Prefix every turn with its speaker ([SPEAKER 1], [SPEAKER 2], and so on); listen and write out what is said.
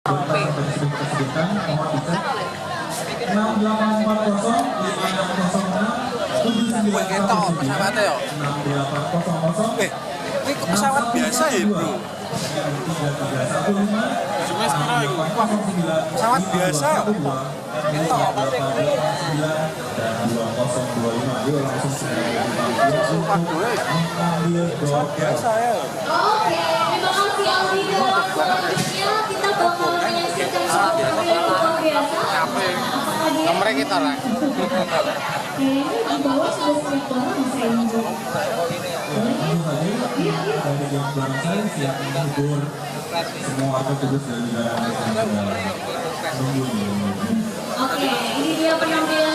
[SPEAKER 1] Disebutkan mohon dicek 6840 5606
[SPEAKER 2] pesawatnya ya?
[SPEAKER 1] 6800
[SPEAKER 2] Ini kok pesawat biasa ya bro? Pesawat biasa. Itu apa sih? Pesawat biasa ya.
[SPEAKER 3] Oke, terima kasih Aldi dan selanjutnya kita bakal menyaksikan suatu yang luar biasa.
[SPEAKER 2] Nomornya kita lah.
[SPEAKER 3] Kayaknya di bawah sudah siap banget Mas Enzo.
[SPEAKER 1] Dari jam belakang saya siap menghibur semua warga Kudus dan negara Indonesia.
[SPEAKER 3] Oke, ini dia penampilan